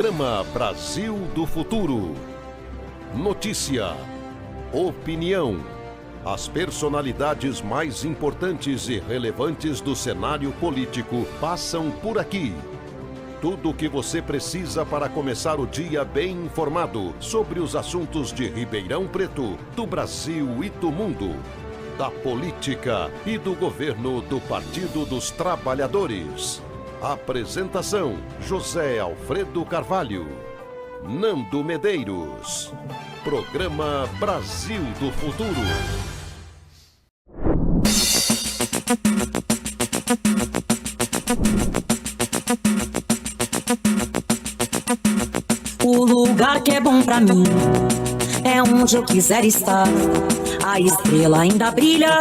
Programa Brasil do Futuro. Notícia, opinião, as personalidades mais importantes e relevantes do cenário político passam por aqui. Tudo o que você precisa para começar o dia bem informado sobre os assuntos de Ribeirão Preto, do Brasil e do mundo, da política e do governo do Partido dos Trabalhadores. Apresentação: José Alfredo Carvalho, Nando Medeiros. Programa Brasil do Futuro. O lugar que é bom pra mim é onde eu quiser estar. A estrela ainda brilha,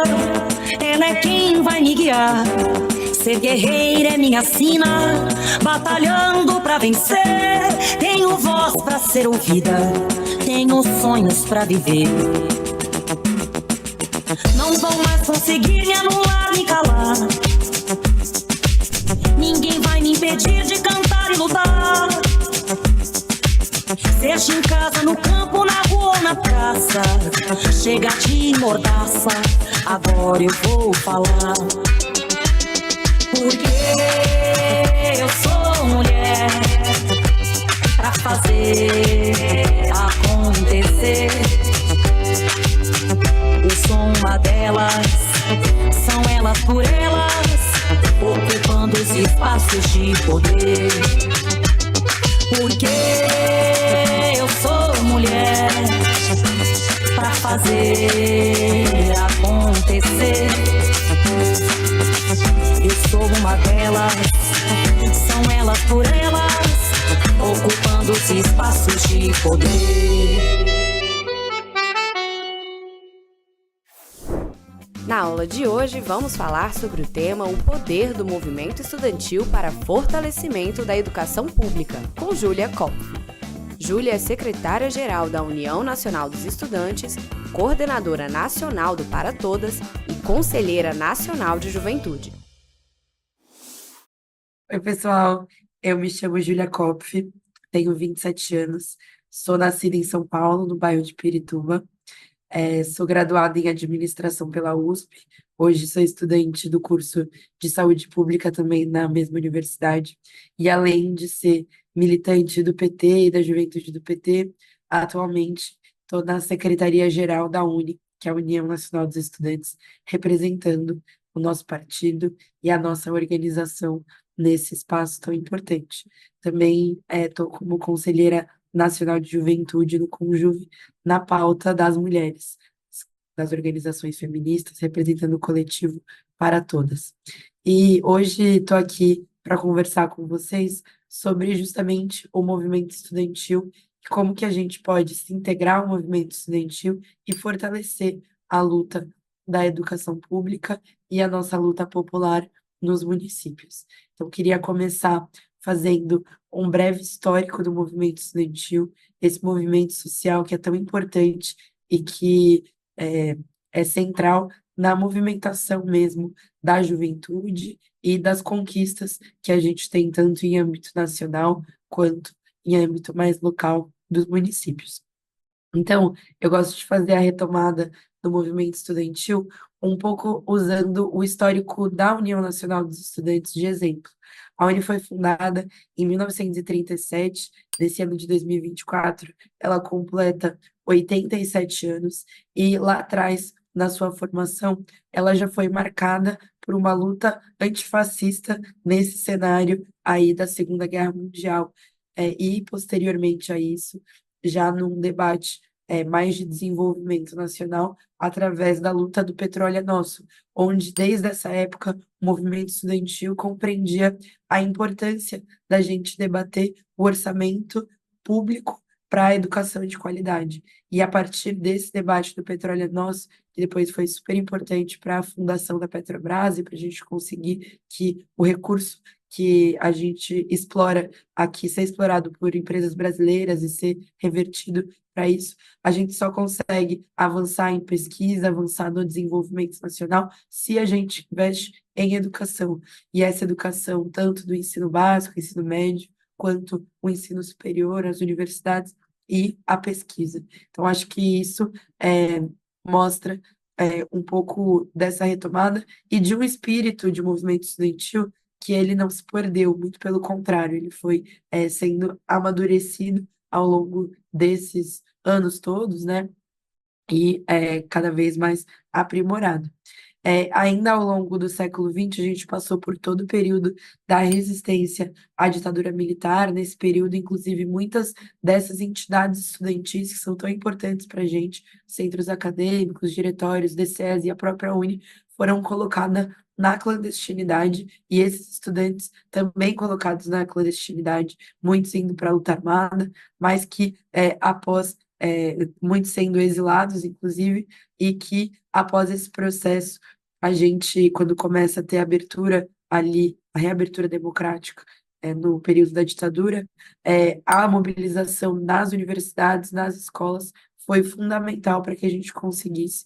ela é quem vai me guiar. Ser guerreira é minha sina, batalhando pra vencer. Tenho voz pra ser ouvida, tenho sonhos pra viver. Não vão mais conseguir me anular, me calar. Ninguém vai me impedir de cantar e lutar. Seja em casa, no campo, na rua ou na praça, chega de mordaça, agora eu vou falar. Porque eu sou mulher pra fazer acontecer. Eu sou uma delas, são elas por elas, ocupando os espaços de poder. Porque eu sou mulher pra fazer acontecer. Eu sou uma delas, são elas por elas, ocupando os espaços de poder. Na aula de hoje, vamos falar sobre o tema O Poder do Movimento Estudantil para Fortalecimento da Educação Pública, com Júlia Kopf. Júlia é secretária-geral da União Nacional dos Estudantes, coordenadora nacional do Para Todas e conselheira nacional de juventude. Oi, pessoal. Eu me chamo Júlia Kopf, tenho 27 anos, sou nascida em São Paulo, no bairro de Pirituba. Sou graduada em administração pela USP, hoje sou estudante do curso de saúde pública também na mesma universidade, e além de ser militante do PT e da juventude do PT, atualmente estou na Secretaria-Geral da UNE, que é a União Nacional dos Estudantes, representando o nosso partido e a nossa organização nesse espaço tão importante. Também estou como conselheira nacional de juventude no Conjuve, na pauta das mulheres, das organizações feministas, representando o coletivo Para Todas. E hoje estou aqui para conversar com vocês sobre justamente o movimento estudantil e como que a gente pode se integrar ao movimento estudantil e fortalecer a luta da educação pública e a nossa luta popular nos municípios. Então, queria começar fazendo um breve histórico do movimento estudantil, esse movimento social que é tão importante e que é central na movimentação mesmo da juventude e das conquistas que a gente tem tanto em âmbito nacional quanto em âmbito mais local dos municípios. Então, eu gosto de fazer a retomada do movimento estudantil um pouco usando o histórico da União Nacional dos Estudantes de exemplo. A UNE foi fundada em 1937, nesse ano de 2024, ela completa 87 anos, e lá atrás, na sua formação, ela já foi marcada por uma luta antifascista nesse cenário aí da Segunda Guerra Mundial, e posteriormente a isso, já num debate mais de desenvolvimento nacional, através da luta do petróleo é nosso, onde desde essa época o movimento estudantil compreendia a importância da gente debater o orçamento público para a educação de qualidade. E a partir desse debate do petróleo é nosso, que depois foi super importante para a fundação da Petrobras e para a gente conseguir que o recurso que a gente explora aqui ser explorado por empresas brasileiras e ser revertido para isso, a gente só consegue avançar em pesquisa, avançar no desenvolvimento nacional, se a gente investe em educação. E essa educação, tanto do ensino básico, ensino médio, quanto o ensino superior, as universidades e a pesquisa. Então, acho que isso mostra um pouco dessa retomada e de um espírito de movimento estudantil que ele não se perdeu, muito pelo contrário, ele foi sendo amadurecido ao longo desses anos todos, né? E cada vez mais aprimorado. Ainda ao longo do século XX, a gente passou por todo o período da resistência à ditadura militar. Nesse período, inclusive, muitas dessas entidades estudantis que são tão importantes para a gente, centros acadêmicos, diretórios, DCEs e a própria Uni, foram colocadas na clandestinidade, e esses estudantes também colocados na clandestinidade, muitos indo para a luta armada, mas que após muitos sendo exilados, inclusive, e que após esse processo, a gente, quando começa a ter abertura ali, a reabertura democrática, no período da ditadura, a mobilização nas universidades, nas escolas, foi fundamental para que a gente conseguisse,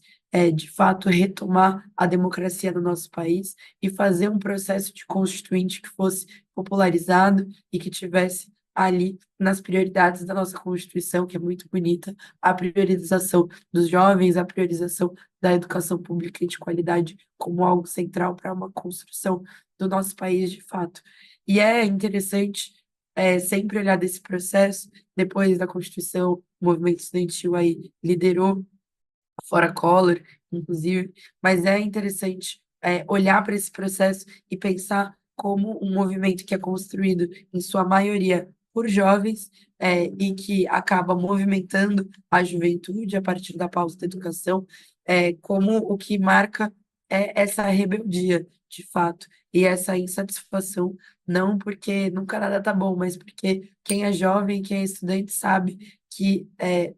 de fato, retomar a democracia no nosso país e fazer um processo de constituinte que fosse popularizado e que tivesse ali nas prioridades da nossa Constituição, que é muito bonita, a priorização dos jovens, a priorização da educação pública e de qualidade como algo central para uma construção do nosso país de fato. E é interessante sempre olhar desse processo, depois da Constituição, o movimento estudantil aí liderou, fora Collor, inclusive, mas é interessante olhar para esse processo e pensar como um movimento que é construído, em sua maioria, por jovens, e que acaba movimentando a juventude a partir da pauta da educação, como o que marca essa rebeldia, de fato, e essa insatisfação, não porque nunca nada tá bom, mas porque quem é jovem, quem é estudante, sabe que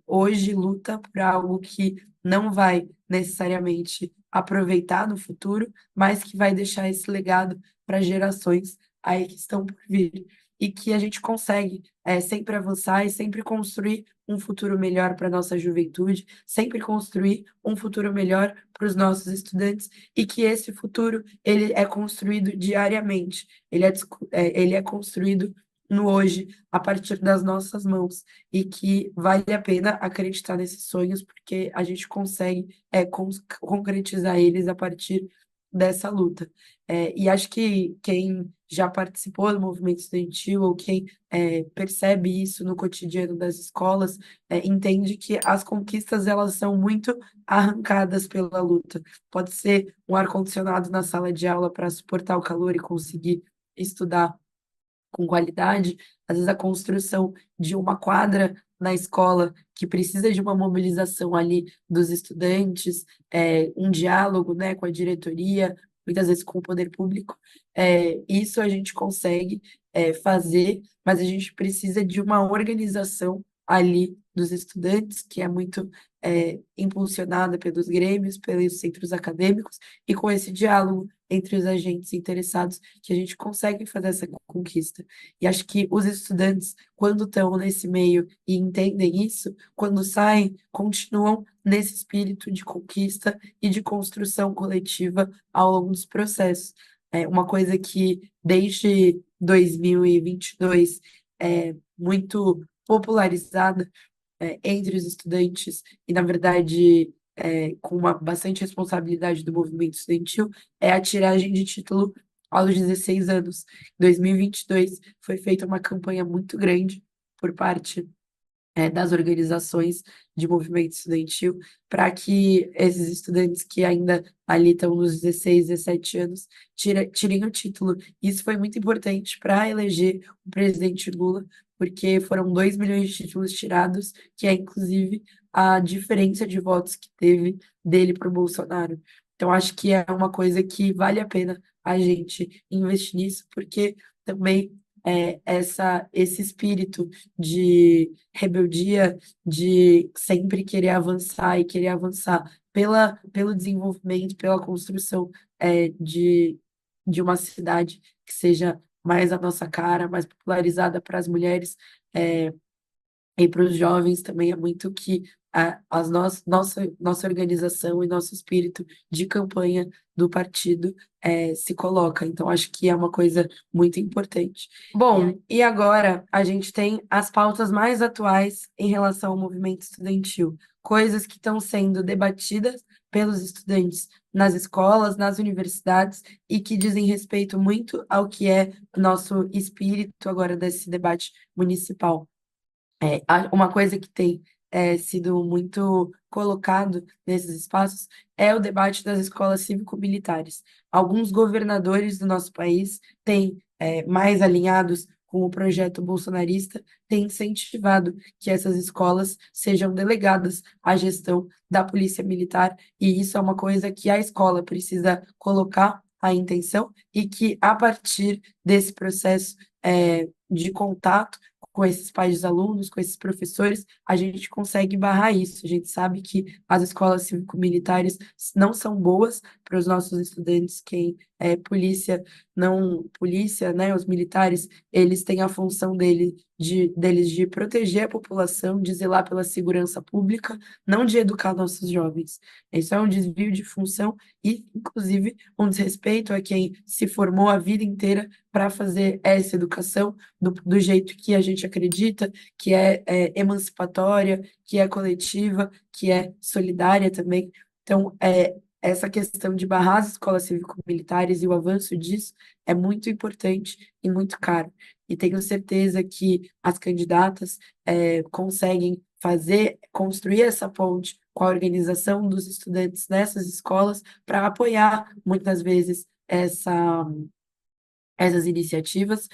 hoje luta por algo que não vai necessariamente aproveitar no futuro, mas que vai deixar esse legado para gerações aí que estão por vir. E que a gente consegue sempre avançar e sempre construir um futuro melhor para a nossa juventude, sempre construir um futuro melhor para os nossos estudantes, e que esse futuro ele é construído diariamente, ele é construído no hoje, a partir das nossas mãos, e que vale a pena acreditar nesses sonhos, porque a gente consegue concretizar eles a partir dessa luta. E acho que quem já participou do movimento estudantil, ou quem percebe isso no cotidiano das escolas, entende que as conquistas elas são muito arrancadas pela luta. Pode ser um ar-condicionado na sala de aula para suportar o calor e conseguir estudar com qualidade, às vezes a construção de uma quadra na escola que precisa de uma mobilização ali dos estudantes, um diálogo, né, com a diretoria, muitas vezes com o poder público, isso a gente consegue fazer, mas a gente precisa de uma organização ali dos estudantes, que é muito impulsionada pelos grêmios, pelos centros acadêmicos, e com esse diálogo entre os agentes interessados, que a gente consegue fazer essa conquista. E acho que os estudantes, quando estão nesse meio e entendem isso, quando saem, continuam nesse espírito de conquista e de construção coletiva ao longo dos processos. Uma coisa que, desde 2022, é muito popularizada entre os estudantes, e, na verdade, com uma bastante responsabilidade do movimento estudantil, é a tiragem de título aos 16 anos. Em 2022, foi feita uma campanha muito grande por parte das organizações de movimento estudantil, para que esses estudantes que ainda ali estão nos 16, 17 anos, tirem o título. Isso foi muito importante para eleger o presidente Lula, porque foram 2 milhões de títulos tirados, que é inclusive a diferença de votos que teve dele para o Bolsonaro. Então, acho que é uma coisa que vale a pena a gente investir nisso, porque também esse espírito de rebeldia, de sempre querer avançar e querer avançar pelo desenvolvimento, pela construção de uma cidade que seja mais a nossa cara, mais popularizada para as mulheres, e para os jovens também é muito que nossa organização e nosso espírito de campanha do partido se coloca. Então, acho que é uma coisa muito importante. Bom, e agora a gente tem as pautas mais atuais em relação ao movimento estudantil, coisas que estão sendo debatidas pelos estudantes nas escolas, nas universidades, e que dizem respeito muito ao que é o nosso espírito agora desse debate municipal. Uma coisa que tem sido muito colocado nesses espaços é o debate das escolas cívico-militares. Alguns governadores do nosso país têm, mais alinhados com o projeto bolsonarista, têm incentivado que essas escolas sejam delegadas à gestão da Polícia Militar, e isso é uma coisa que a escola precisa colocar a intenção e que, a partir desse processo de contato com esses pais dos alunos, com esses professores, a gente consegue barrar isso. A gente sabe que as escolas cívico-militares não são boas para os nossos estudantes. Quem é polícia, não polícia, né? Os militares, eles têm a função deles de proteger a população, de zelar pela segurança pública, não de educar nossos jovens. Isso é um desvio de função e, inclusive, um desrespeito a quem se formou a vida inteira para fazer essa educação do jeito que a gente acredita, que é emancipatória, que é coletiva, que é solidária também. Então, essa questão de barrar as escolas cívico-militares e o avanço disso é muito importante e muito caro. E tenho certeza que as candidatas conseguem construir essa ponte com a organização dos estudantes nessas escolas para apoiar, muitas vezes, essas iniciativas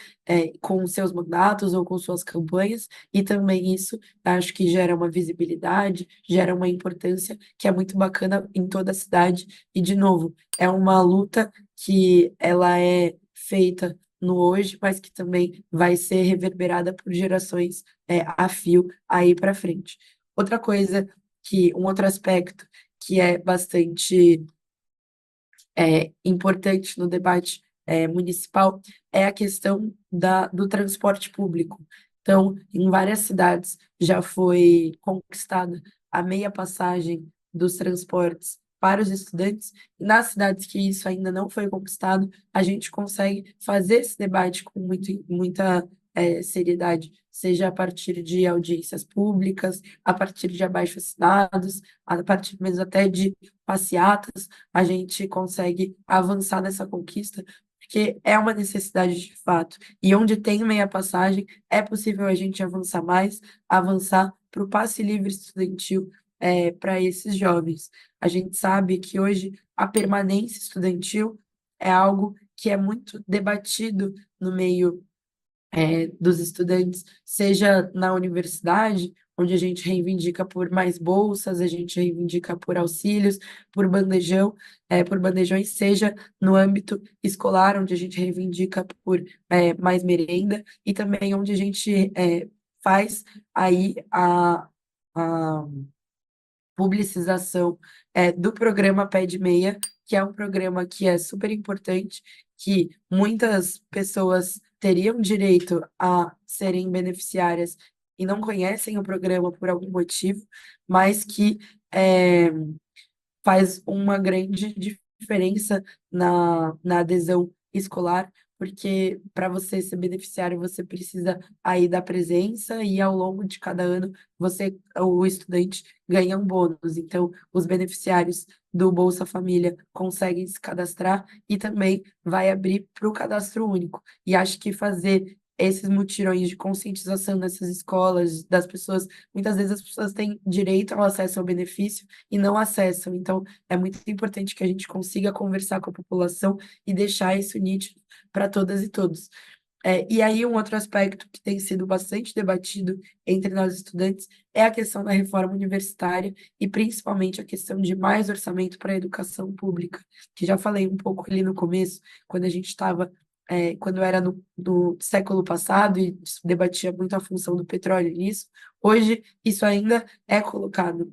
com seus mandatos ou com suas campanhas, e também isso acho que gera uma visibilidade, gera uma importância que é muito bacana em toda a cidade, e de novo, é uma luta que ela é feita no hoje, mas que também vai ser reverberada por gerações a fio aí para frente. Outra coisa um outro aspecto que é bastante importante no debate municipal é a questão do transporte público. Então, em várias cidades já foi conquistada a meia passagem dos transportes para os estudantes, e nas cidades que isso ainda não foi conquistado, a gente consegue fazer esse debate com muita seriedade, seja a partir de audiências públicas, a partir de abaixo-assinados, a partir mesmo até de passeatas, a gente consegue avançar nessa conquista, porque é uma necessidade de fato. E onde tem meia passagem, é possível a gente avançar mais, avançar para o passe livre estudantil para esses jovens. A gente sabe que hoje a permanência estudantil é algo que é muito debatido no meio dos estudantes, seja na universidade, onde a gente reivindica por mais bolsas, a gente reivindica por auxílios, por bandejões, seja no âmbito escolar, onde a gente reivindica por mais merenda, e também onde a gente faz aí a publicização do programa Pé de Meia, que é um programa que é super importante, que muitas pessoas teriam direito a serem beneficiárias e não conhecem o programa por algum motivo, mas que faz uma grande diferença na adesão escolar, porque para você ser beneficiário, você precisa aí da presença, e ao longo de cada ano, o estudante ganha um bônus. Então, os beneficiários do Bolsa Família conseguem se cadastrar e também vai abrir para o cadastro único. E acho que fazer esses mutirões de conscientização nessas escolas, das pessoas, muitas vezes as pessoas têm direito ao acesso ao benefício e não acessam. Então, é muito importante que a gente consiga conversar com a população e deixar isso nítido para todas e todos. E aí, um outro aspecto que tem sido bastante debatido entre nós estudantes é a questão da reforma universitária e principalmente a questão de mais orçamento para a educação pública, que já falei um pouco ali no começo, quando a gente estava, quando era no século passado e se debatia muito a função do petróleo nisso. Hoje, isso ainda é colocado.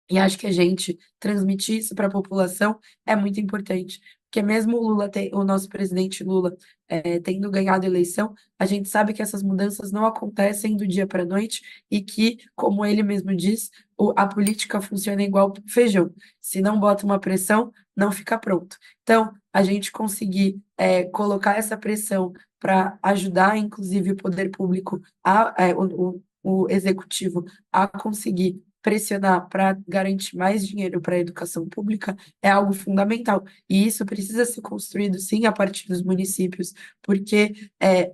E acho que a gente transmitir isso para a população é muito importante, porque mesmo o nosso presidente Lula tendo ganhado a eleição, a gente sabe que essas mudanças não acontecem do dia para a noite e que, como ele mesmo diz, a política funciona igual feijão. Se não bota uma pressão, não fica pronto. Então, a gente conseguir colocar essa pressão para ajudar, inclusive, o poder público, o executivo, a conseguir pressionar para garantir mais dinheiro para a educação pública é algo fundamental. E isso precisa ser construído, sim, a partir dos municípios, porque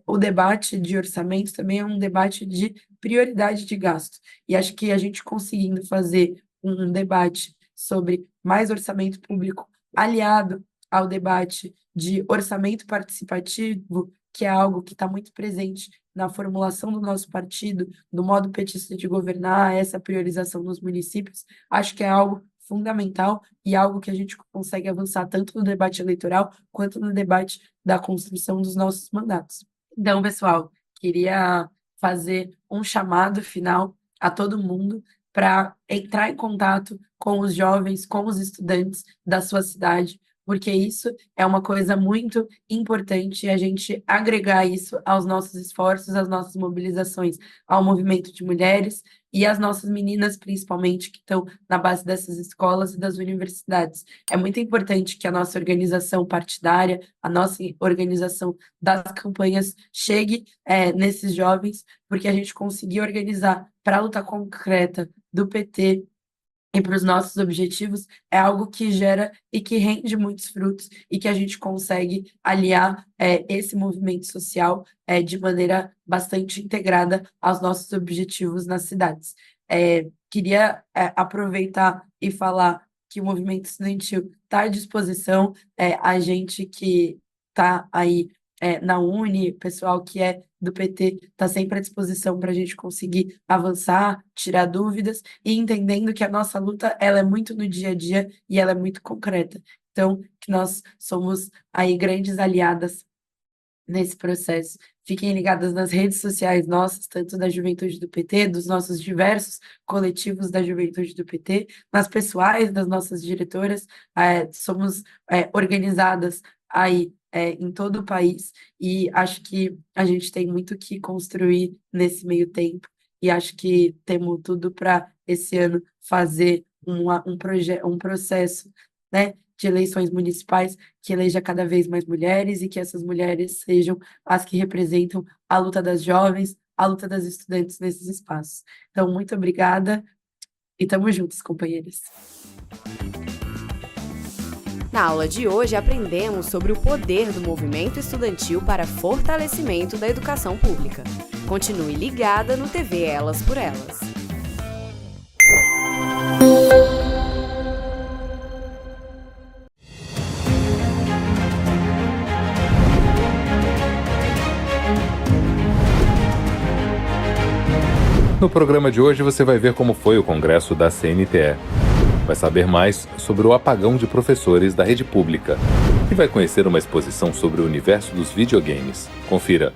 o debate de orçamento também é um debate de prioridade de gasto. E acho que a gente conseguindo fazer um debate sobre mais orçamento público aliado ao debate de orçamento participativo, que é algo que está muito presente na formulação do nosso partido, no modo petista de governar, essa priorização nos municípios, acho que é algo fundamental e algo que a gente consegue avançar tanto no debate eleitoral quanto no debate da construção dos nossos mandatos. Então, pessoal, queria fazer um chamado final a todo mundo para entrar em contato com os jovens, com os estudantes da sua cidade, porque isso é uma coisa muito importante, a gente agregar isso aos nossos esforços, às nossas mobilizações, ao movimento de mulheres e às nossas meninas, principalmente, que estão na base dessas escolas e das universidades. É muito importante que a nossa organização partidária, a nossa organização das campanhas chegue nesses jovens, porque a gente conseguir organizar para a luta concreta do PT e para os nossos objetivos é algo que gera e que rende muitos frutos e que a gente consegue aliar esse movimento social de maneira bastante integrada aos nossos objetivos nas cidades. Queria aproveitar e falar que o movimento estudantil está à disposição, a gente que está aí na Uni, pessoal que é do PT, está sempre à disposição para a gente conseguir avançar, tirar dúvidas e entendendo que a nossa luta ela é muito no dia a dia e ela é muito concreta. Então, que nós somos aí grandes aliadas nesse processo. Fiquem ligadas nas redes sociais nossas, tanto da Juventude do PT, dos nossos diversos coletivos da Juventude do PT, nas pessoais das nossas diretoras, somos organizadas aí em todo o país, e acho que a gente tem muito que construir nesse meio tempo, e acho que temos tudo para esse ano fazer um processo, né, de eleições municipais que eleja cada vez mais mulheres e que essas mulheres sejam as que representam a luta das jovens, a luta das estudantes nesses espaços. Então, muito obrigada e estamos juntos, companheiros. Na aula de hoje, aprendemos sobre o poder do movimento estudantil para fortalecimento da educação pública. Continue ligada no TV Elas por Elas. No programa de hoje você vai ver como foi o congresso da CNTE. Vai saber mais sobre o apagão de professores da rede pública e vai conhecer uma exposição sobre o universo dos videogames. Confira.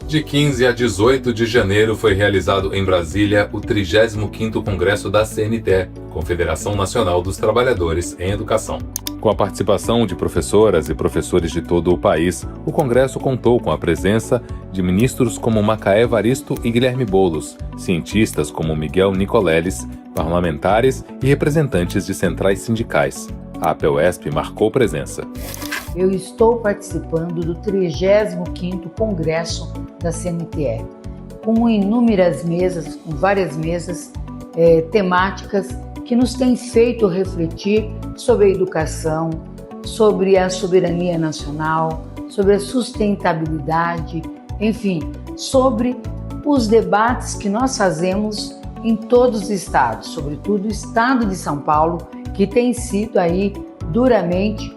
De 15 a 18 de janeiro foi realizado em Brasília o 35º Congresso da CNTE, Confederação Nacional dos Trabalhadores em Educação. Com a participação de professoras e professores de todo o país, o Congresso contou com a presença de ministros como Macaé Evaristo e Guilherme Boulos, cientistas como Miguel Nicoleles, parlamentares e representantes de centrais sindicais. A APEUESP marcou presença. Eu estou participando do 35º Congresso da CNTE, com inúmeras mesas, com várias mesas temáticas que nos têm feito refletir sobre a educação, sobre a soberania nacional, sobre a sustentabilidade, enfim, sobre os debates que nós fazemos em todos os estados, sobretudo o estado de São Paulo, que tem sido aí duramente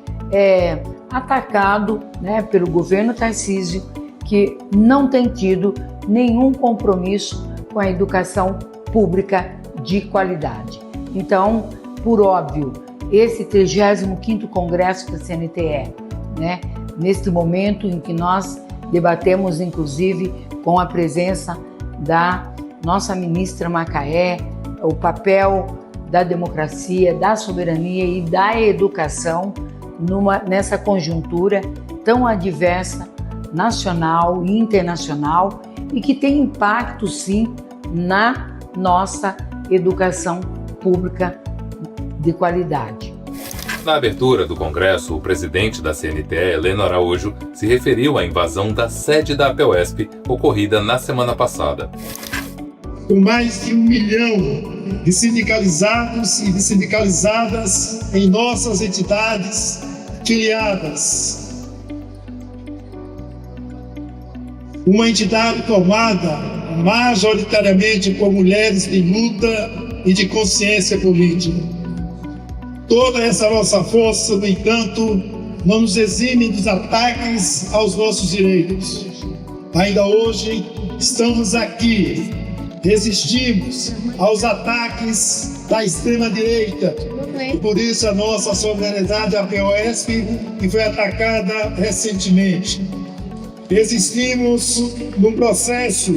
atacado, né, pelo governo Tarcísio, que não tem tido nenhum compromisso com a educação pública de qualidade. Então, por óbvio, esse 35º Congresso da CNTE, né, neste momento em que nós debatemos, inclusive, com a presença da nossa ministra Macaé, o papel da democracia, da soberania e da educação nessa conjuntura tão adversa, nacional e internacional, e que tem impacto, sim, na nossa educação pública de qualidade. Na abertura do Congresso, o presidente da CNTE, Heleno Araújo, se referiu à invasão da sede da APUESP, ocorrida na semana passada. Com mais de 1 milhão de sindicalizados e de sindicalizadas em nossas entidades filiadas. Uma entidade formada majoritariamente por mulheres de luta e de consciência política. Toda essa nossa força, no entanto, não nos exime dos ataques aos nossos direitos. Ainda hoje estamos aqui, resistimos aos ataques da extrema-direita. E por isso a nossa solidariedade à APUESP, que foi atacada recentemente. Existimos num processo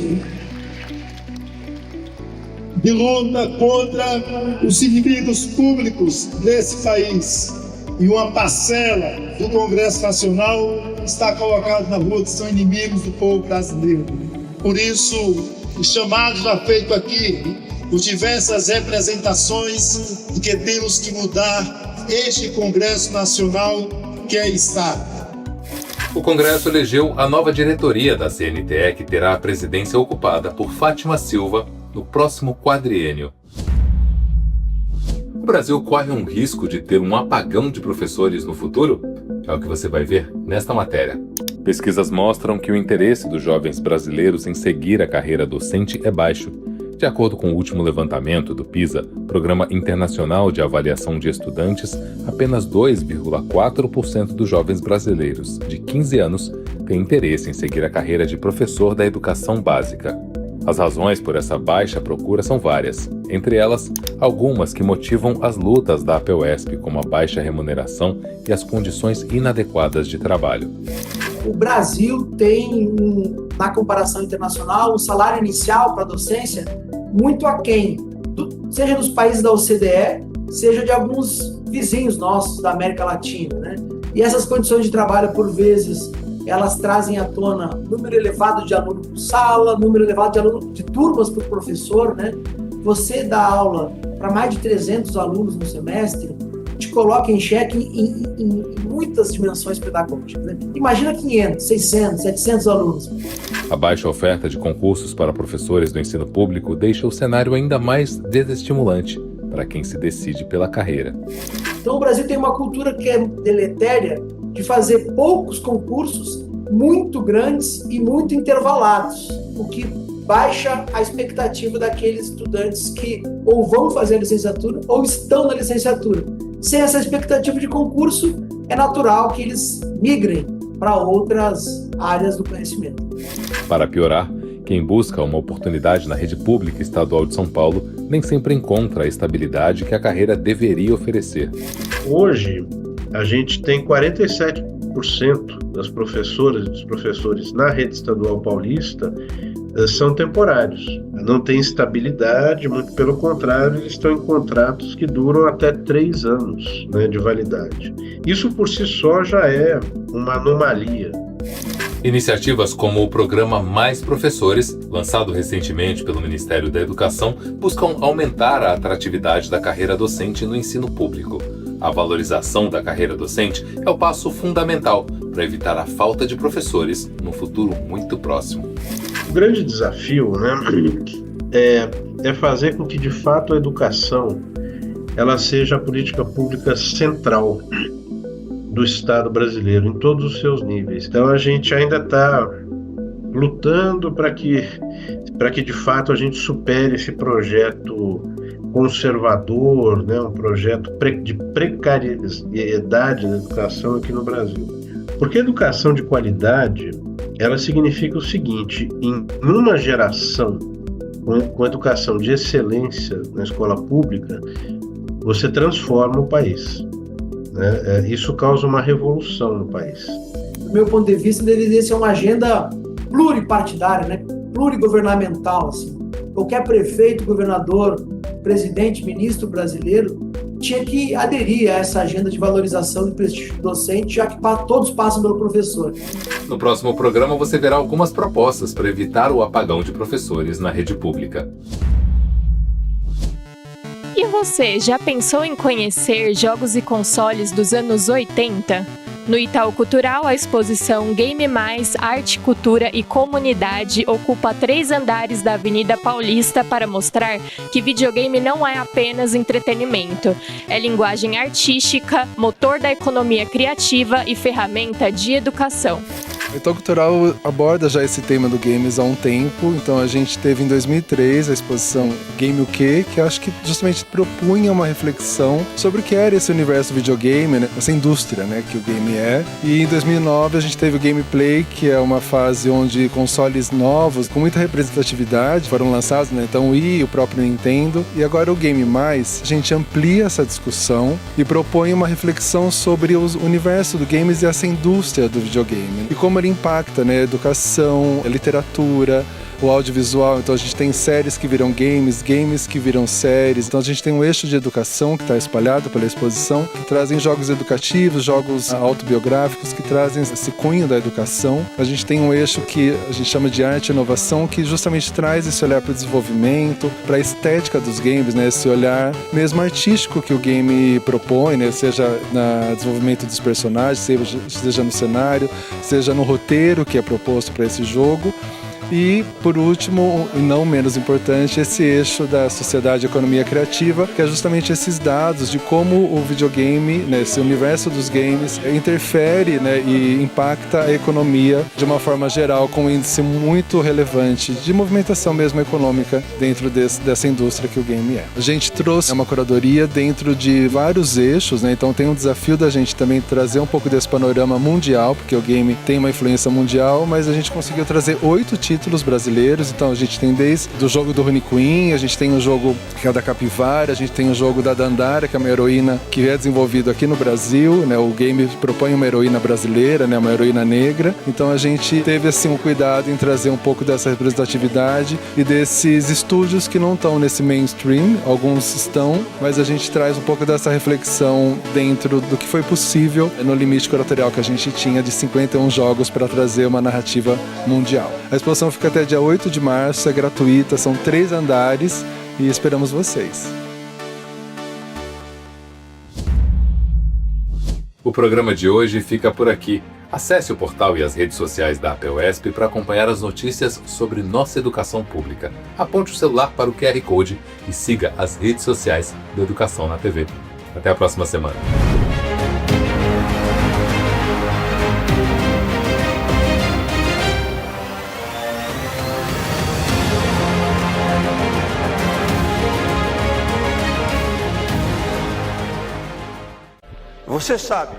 de luta contra os inimigos públicos desse país. E uma parcela do Congresso Nacional está colocada na rua, que são inimigos do povo brasileiro. Por isso, o chamado já feito aqui, por diversas representações, de que temos que mudar este Congresso Nacional que aí está. O Congresso elegeu a nova diretoria da CNTE, que terá a presidência ocupada por Fátima Silva no próximo quadriênio. O Brasil corre um risco de ter um apagão de professores no futuro? É o que você vai ver nesta matéria. Pesquisas mostram que o interesse dos jovens brasileiros em seguir a carreira docente é baixo. De acordo com o último levantamento do PISA, Programa Internacional de Avaliação de Estudantes, apenas 2,4% dos jovens brasileiros de 15 anos têm interesse em seguir a carreira de professor da educação básica. As razões por essa baixa procura são várias, entre elas, algumas que motivam as lutas da APUESP, como a baixa remuneração e as condições inadequadas de trabalho. O Brasil tem, na comparação internacional, um salário inicial para a docência muito aquém, seja dos países da OCDE, seja de alguns vizinhos nossos da América Latina, né? E essas condições de trabalho, por vezes, elas trazem à tona número elevado de aluno por sala, número elevado de aluno de turmas por professor, né? Você dá aula para mais de 300 alunos no semestre, te coloca em xeque em muitas dimensões pedagógicas, né? Imagina 500, 600, 700 alunos. A baixa oferta de concursos para professores do ensino público deixa o cenário ainda mais desestimulante para quem se decide pela carreira. Então o Brasil tem uma cultura que é deletéria de fazer poucos concursos muito grandes e muito intervalados, o que baixa a expectativa daqueles estudantes que ou vão fazer a licenciatura ou estão na licenciatura. Sem essa expectativa de concurso, é natural que eles migrem para outras áreas do conhecimento. Para piorar, quem busca uma oportunidade na rede pública estadual de São Paulo nem sempre encontra a estabilidade que a carreira deveria oferecer. Hoje, a gente tem 47% das professoras e dos professores na rede estadual paulista são temporários. Não tem estabilidade, muito pelo contrário, eles estão em contratos que duram até 3 anos, né, de validade. Isso por si só já é uma anomalia. Iniciativas como o programa Mais Professores, lançado recentemente pelo Ministério da Educação, buscam aumentar a atratividade da carreira docente no ensino público. A valorização da carreira docente é o passo fundamental para evitar a falta de professores no futuro muito próximo. O grande desafio, né, é fazer com que, de fato, a educação ela seja a política pública central do Estado brasileiro, em todos os seus níveis. Então, a gente ainda está lutando para que, de fato, a gente supere esse projeto conservador, né, um projeto de precariedade da educação aqui no Brasil. Porque a educação de qualidade, ela significa o seguinte: em uma geração com educação de excelência na escola pública, você transforma o país, né? Isso causa uma revolução no país. Do meu ponto de vista, deveria ser uma agenda pluripartidária, né? Plurigovernamental, assim. Qualquer prefeito, governador presidente, ministro brasileiro, tinha que aderir a essa agenda de valorização do prestígio docente, já que todos passam pelo professor. No próximo programa você verá algumas propostas para evitar o apagão de professores na rede pública. E você, já pensou em conhecer jogos e consoles dos anos 80? No Itaú Cultural, a exposição Game Mais, Arte, Cultura e Comunidade ocupa 3 andares da Avenida Paulista para mostrar que videogame não é apenas entretenimento. É linguagem artística, motor da economia criativa e ferramenta de educação. O Itaú Cultural aborda já esse tema do games há um tempo, então a gente teve em 2003 a exposição Game o Quê?, que acho que justamente propunha uma reflexão sobre o que era esse universo videogame, né? Essa indústria, né, que o game é. E em 2009 a gente teve o Gameplay, que é uma fase onde consoles novos, com muita representatividade, foram lançados, né? Então o Wii e o próprio Nintendo. E agora o Game Mais, a gente amplia essa discussão e propõe uma reflexão sobre o universo do games e essa indústria do videogame. E como ele impacta, né? A educação, a literatura, o audiovisual. Então a gente tem séries que viram games, games que viram séries. Então a gente tem um eixo de educação que está espalhado pela exposição, que trazem jogos educativos, jogos autobiográficos, que trazem esse cunho da educação. A gente tem um eixo que a gente chama de arte e inovação, que justamente traz esse olhar para o desenvolvimento, para a estética dos games, né? Esse olhar mesmo artístico que o game propõe, né? Seja no desenvolvimento dos personagens, seja no cenário, seja no roteiro que é proposto para esse jogo. E, por último, e não menos importante, esse eixo da sociedade e economia criativa, que é justamente esses dados de como o videogame, né, esse universo dos games, interfere, né, e impacta a economia de uma forma geral, com um índice muito relevante de movimentação mesmo econômica dentro dessa indústria que o game é. A gente trouxe uma curadoria dentro de vários eixos, né, então tem um desafio da gente também trazer um pouco desse panorama mundial, porque o game tem uma influência mundial, mas a gente conseguiu trazer 8 títulos brasileiros. Então a gente tem desde o jogo do Rony Queen, a gente tem o jogo que é da Capivara, a gente tem o jogo da Dandara, que é uma heroína que é desenvolvido aqui no Brasil, né? O game propõe uma heroína brasileira, né? Uma heroína negra. Então a gente teve assim um cuidado em trazer um pouco dessa representatividade e desses estúdios que não estão nesse mainstream, alguns estão, mas a gente traz um pouco dessa reflexão dentro do que foi possível no limite curatorial que a gente tinha de 51 jogos para trazer uma narrativa mundial. A exposição fica até dia 8 de março, é gratuita, são 3 andares e esperamos vocês. O programa de hoje fica por aqui. Acesse o portal e as redes sociais da APUESP para acompanhar as notícias sobre nossa educação pública. Aponte o celular para o QR Code e siga as redes sociais do Educação na TV. Até a próxima semana. Você sabe,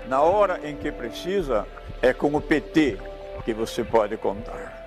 na hora em que precisa, é com o PT que você pode contar.